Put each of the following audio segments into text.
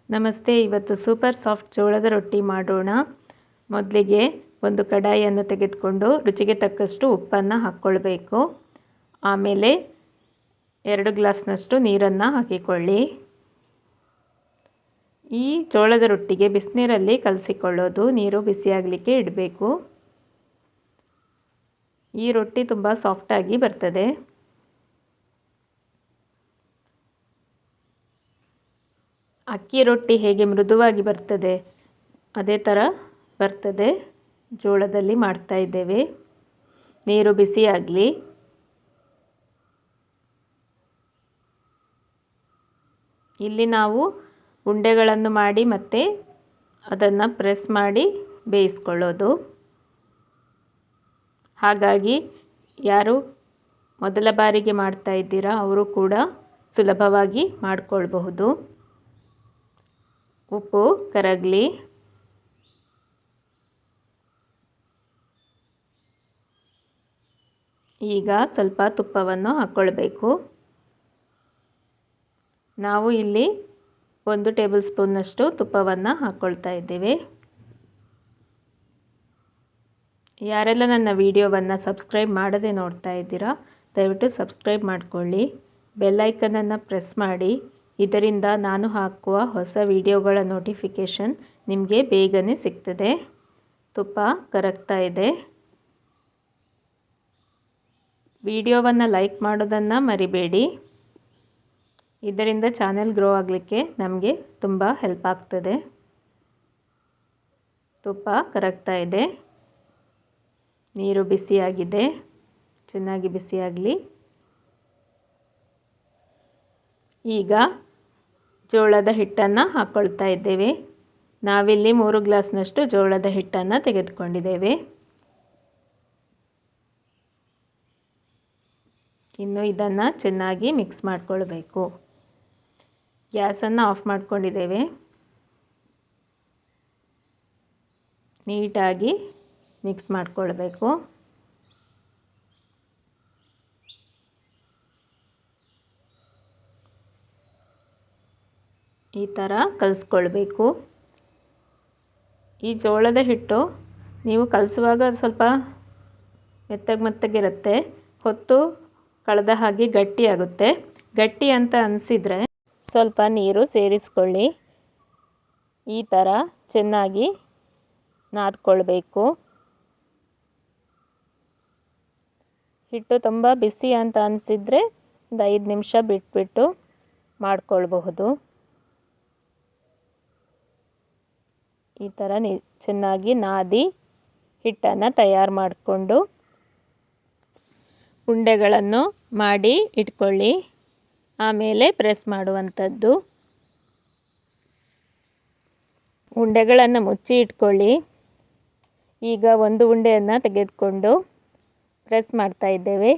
ನಮಸ್ತೆ. ಇವತ್ತು super soft ಜೋಳದ ರೊಟ್ಟಿ ಮಾಡೋಣ. ಮೊದಲಿಗೆ ಒಂದು ಕಡಾಯಿಯನ್ನು ತೆಗೆದುಕೊಂಡು ರುಚಿಗೆ ತಕ್ಕಷ್ಟು ಉಪ್ಪನ್ನು ಹಾಕ್ಕೊಳ್ಬೇಕು. ಆಮೇಲೆ 2 ಗ್ಲಾಸ್ನಷ್ಟು ನೀರನ್ನು ಹಾಕಿಕೊಳ್ಳಿ. ಈ ಜೋಳದ ರೊಟ್ಟಿಗೆ ಬಿಸಿನೀರಲ್ಲಿ ಕಲಸಿಕೊಳ್ಳೋದು, ನೀರು ಬಿಸಿಯಾಗಲಿಕ್ಕೆ ಇಡಬೇಕು. ಈ ರೊಟ್ಟಿ ತುಂಬ ಸಾಫ್ಟಾಗಿ ಬರ್ತದೆ. ಅಕ್ಕಿ ರೊಟ್ಟಿ ಹೇಗೆ ಮೃದುವಾಗಿ ಬರ್ತದೆ ಅದೇ ಥರ ಬರ್ತದೆ. ಜೋಳದಲ್ಲಿ ಮಾಡ್ತಾ ಇದ್ದೇವೆ. ನೀರು ಬಿಸಿಯಾಗಲಿ. ಇಲ್ಲಿ ನಾವು ಉಂಡೆಗಳನ್ನು ಮಾಡಿ ಮತ್ತೆ ಅದನ್ನು ಪ್ರೆಸ್ ಮಾಡಿ ಬೇಯಿಸ್ಕೊಳ್ಳೋದು. ಹಾಗಾಗಿ ಯಾರು ಮೊದಲ ಬಾರಿಗೆ ಮಾಡ್ತಾ ಇದ್ದೀರಾ ಅವರು ಕೂಡ ಸುಲಭವಾಗಿ ಮಾಡಿಕೊಳ್ಬಹುದು. ಉಪ್ಪು ಕರಗಲಿ. ಈಗ ಸ್ವಲ್ಪ ತುಪ್ಪವನ್ನು ಹಾಕ್ಕೊಳ್ಬೇಕು. ನಾವು ಇಲ್ಲಿ 1 ಟೇಬಲ್ ಸ್ಪೂನ್ನಷ್ಟು ತುಪ್ಪವನ್ನು ಹಾಕ್ಕೊಳ್ತಾ ಇದ್ದೇವೆ. ಯಾರೆಲ್ಲ ನನ್ನ ವಿಡಿಯೋವನ್ನು ಸಬ್ಸ್ಕ್ರೈಬ್ ಮಾಡದೆ ನೋಡ್ತಾ ಇದ್ದೀರಾ ದಯವಿಟ್ಟು ಸಬ್ಸ್ಕ್ರೈಬ್ ಮಾಡಿಕೊಳ್ಳಿ. ಬೆಲ್ ಐಕನನ್ನು ಪ್ರೆಸ್ ಮಾಡಿ. ಇದರಿಂದ ನಾನು ಹಾಕುವ ಹೊಸ ವಿಡಿಯೋಗಳ ನೋಟಿಫಿಕೇಷನ್ ನಿಮಗೆ ಬೇಗನೆ ಸಿಗ್ತದೆ. ತುಪ್ಪ ಕರಗ್ತಾ ಇದೆ. ವಿಡಿಯೋವನ್ನು ಲೈಕ್ ಮಾಡೋದನ್ನು ಮರಿಬೇಡಿ. ಇದರಿಂದ ಚಾನೆಲ್ ಗ್ರೋ ಆಗಲಿಕ್ಕೆ ನಮಗೆ ತುಂಬ ಹೆಲ್ಪ್ ಆಗ್ತದೆ. ತುಪ್ಪ ಕರಗ್ತಾ ಇದೆ. ನೀರು ಬಿಸಿಯಾಗಿದೆ. ಚೆನ್ನಾಗಿ ಬಿಸಿಯಾಗಲಿ. ಈಗ ಜೋಳದ ಹಿಟ್ಟನ್ನು ಹಾಕ್ಕೊಳ್ತಾ ಇದ್ದೇವೆ. ನಾವಿಲ್ಲಿ 3 ಗ್ಲಾಸ್ನಷ್ಟು ಜೋಳದ ಹಿಟ್ಟನ್ನು ತೆಗೆದುಕೊಂಡಿದ್ದೇವೆ. ಇನ್ನು ಇದನ್ನು ಚೆನ್ನಾಗಿ ಮಿಕ್ಸ್ ಮಾಡಿಕೊಳ್ಬೇಕು. ಗ್ಯಾಸನ್ನು ಆಫ್ ಮಾಡ್ಕೊಂಡಿದ್ದೇವೆ. ನೀಟಾಗಿ ಮಿಕ್ಸ್ ಮಾಡಿಕೊಳ್ಬೇಕು. ಈ ಥರ ಕಲಿಸ್ಕೊಳ್ಬೇಕು. ಈ ಜೋಳದ ಹಿಟ್ಟು ನೀವು ಕಲಿಸುವಾಗ ಸ್ವಲ್ಪ ಮೆತ್ತಗಿರುತ್ತೆ. ಹೊತ್ತು ಕಳೆದ ಹಾಗೆ ಗಟ್ಟಿಯಾಗುತ್ತೆ. ಗಟ್ಟಿ ಅಂತ ಅನಿಸಿದರೆ ಸ್ವಲ್ಪ ನೀರು ಸೇರಿಸ್ಕೊಳ್ಳಿ. ಈ ಥರ ಚೆನ್ನಾಗಿ ನಾದ್ಕೊಳ್ಬೇಕು. ಹಿಟ್ಟು ತುಂಬ ಬಿಸಿ ಅಂತ ಅನಿಸಿದರೆ ಒಂದು 5 ನಿಮಿಷ ಬಿಟ್ಬಿಟ್ಟು ಮಾಡಿಕೊಳ್ಬಹುದು. ಈ ಥರ ಚೆನ್ನಾಗಿ ನಾದಿ ಹಿಟ್ಟನ್ನು ತಯಾರು ಮಾಡಿಕೊಂಡು ಉಂಡೆಗಳನ್ನು ಮಾಡಿ ಇಟ್ಕೊಳ್ಳಿ. ಆಮೇಲೆ ಪ್ರೆಸ್ ಮಾಡುವಂಥದ್ದು. ಉಂಡೆಗಳನ್ನು ಮುಚ್ಚಿ ಇಟ್ಕೊಳ್ಳಿ. ಈಗ ಒಂದು ಉಂಡೆಯನ್ನು ತೆಗೆದುಕೊಂಡು ಪ್ರೆಸ್ ಮಾಡ್ತಾ ಇದ್ದೇವೆ.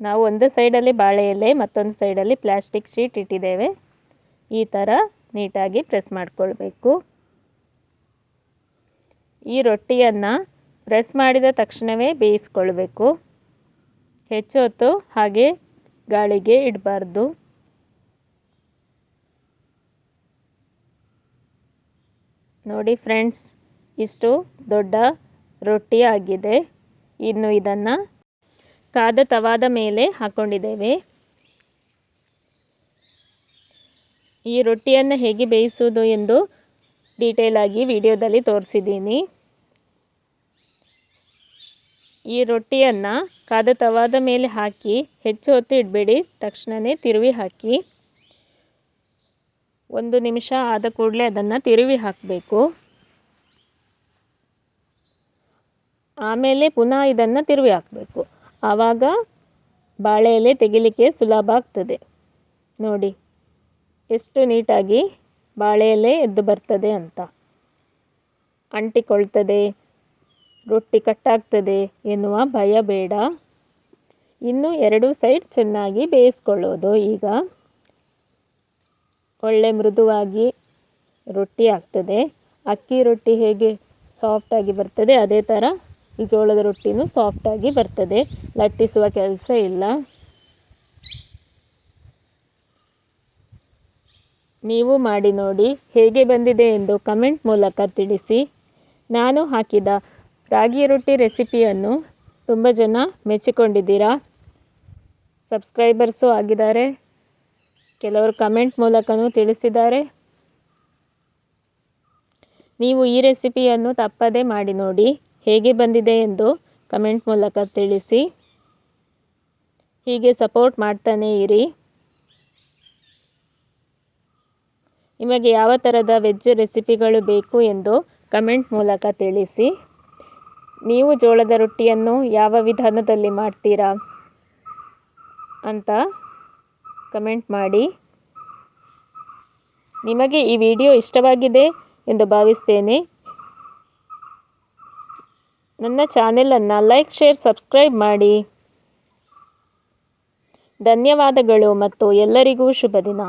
ನಾವು ಒಂದು ಸೈಡಲ್ಲಿ ಬಾಳೆ ಎಲೆ ಮತ್ತೊಂದು ಸೈಡಲ್ಲಿ ಪ್ಲಾಸ್ಟಿಕ್ ಶೀಟ್ ಇಟ್ಟಿದ್ದೇವೆ. ಈ ಥರ ನೀಟಾಗಿ ಪ್ರೆಸ್ ಮಾಡಿಕೊಳ್ಬೇಕು. ಈ ರೊಟ್ಟಿಯನ್ನು ಪ್ರೆಸ್ ಮಾಡಿದ ತಕ್ಷಣವೇ ಬೇಯಿಸ್ಕೊಳ್ಬೇಕು. ಹೆಚ್ಚು ಹೊತ್ತು ಹಾಗೆ ಗಾಳಿಗೆ ಇಡಬಾರ್ದು. ನೋಡಿ ಫ್ರೆಂಡ್ಸ್, ಇಷ್ಟು ದೊಡ್ಡ ರೊಟ್ಟಿ ಆಗಿದೆ. ಇನ್ನು ಇದನ್ನು ಕಾದ ತವಾದ ಮೇಲೆ ಹಾಕ್ಕೊಂಡಿದ್ದೇವೆ. ಈ ರೊಟ್ಟಿಯನ್ನು ಹೇಗೆ ಬೇಯಿಸುವುದು ಎಂದು ಡೀಟೇಲಾಗಿ ವಿಡಿಯೋದಲ್ಲಿ ತೋರಿಸಿದ್ದೀನಿ. ಈ ರೊಟ್ಟಿಯನ್ನು ಕಾದ ತವಾದ ಮೇಲೆ ಹಾಕಿ ಹೆಚ್ಚು ಹೊತ್ತು ಇಡಬೇಡಿ. ತಕ್ಷಣವೇ ತಿರುವಿ ಹಾಕಿ. 1 ನಿಮಿಷ ಆದ ಕೂಡಲೇ ಅದನ್ನು ತಿರುವಿ ಹಾಕಬೇಕು. ಆಮೇಲೆ ಪುನಃ ಇದನ್ನು ತಿರುವಿ ಹಾಕಬೇಕು. ಆವಾಗ ಬಾಳೆ ಎಲೆ ತೆಗಿಲಿಕ್ಕೆ ಸುಲಭ ಆಗ್ತದೆ. ನೋಡಿ ಎಷ್ಟು ನೀಟಾಗಿ ಬಾಳೆ ಎಲೆ ಎದ್ದು ಬರ್ತದೆ ಅಂತ. ಅಂಟಿಕೊಳ್ತದೆ, ರೊಟ್ಟಿ ಕಟ್ಟಾಗ್ತದೆ ಎನ್ನುವ ಭಯ ಬೇಡ. ಇನ್ನು 2 ಸೈಡ್ ಚೆನ್ನಾಗಿ ಬೇಯಿಸ್ಕೊಳ್ಳೋದು. ಈಗ ಒಳ್ಳೆ ಮೃದುವಾಗಿ ರೊಟ್ಟಿ ಆಗ್ತದೆ. ಅಕ್ಕಿ ರೊಟ್ಟಿ ಹೇಗೆ ಸಾಫ್ಟಾಗಿ ಬರ್ತದೆ ಅದೇ ಥರ ಈ ಜೋಳದ ರೊಟ್ಟಿನೂ ಸಾಫ್ಟಾಗಿ ಬರ್ತದೆ. ಲಟ್ಟಿಸುವ ಕೆಲಸ ಇಲ್ಲ. ನೀವು ಮಾಡಿ ನೋಡಿ ಹೇಗೆ ಬಂದಿದೆ ಎಂದು ಕಮೆಂಟ್ ಮೂಲಕ ತಿಳಿಸಿ. ನಾನು ಹಾಕಿದ ರಾಗಿ ರೊಟ್ಟಿ ರೆಸಿಪಿಯನ್ನು ತುಂಬ ಜನ ಮೆಚ್ಚಿಕೊಂಡಿದ್ದೀರಾ. ಸಬ್ಸ್ಕ್ರೈಬರ್ಸು ಆಗಿದ್ದಾರೆ, ಕೆಲವರು ಕಮೆಂಟ್ ಮೂಲಕವೂ ತಿಳಿಸಿದ್ದಾರೆ. ನೀವು ಈ ರೆಸಿಪಿಯನ್ನು ತಪ್ಪದೇ ಮಾಡಿ ನೋಡಿ ಹೇಗೆ ಬಂದಿದೆ ಎಂದು ಕಮೆಂಟ್ ಮೂಲಕ ತಿಳಿಸಿ. ಹೀಗೆ ಸಪೋರ್ಟ್ ಮಾಡ್ತಾನೇ ಇರಿ. ನಿಮಗೆ ಯಾವ ಥರದ ವೆಜ್ ರೆಸಿಪಿಗಳು ಬೇಕು ಎಂದು ಕಮೆಂಟ್ ಮೂಲಕ ತಿಳಿಸಿ. ನೀವು ಜೋಳದ ರೊಟ್ಟಿಯನ್ನು ಯಾವ ವಿಧಾನದಲ್ಲಿ ಮಾಡ್ತೀರಾ ಅಂತ ಕಮೆಂಟ್ ಮಾಡಿ. ನಿಮಗೆ ಈ ವಿಡಿಯೋ ಇಷ್ಟವಾಗಿದೆ ಎಂದು ಭಾವಿಸ್ತೇನೆ. ನನ್ನ ಚಾನೆಲನ್ನು ಲೈಕ್, ಶೇರ್, ಸಬ್ಸ್ಕ್ರೈಬ್ ಮಾಡಿ. ಧನ್ಯವಾದಗಳು ಮತ್ತು ಎಲ್ಲರಿಗೂ ಶುಭ ದಿನ.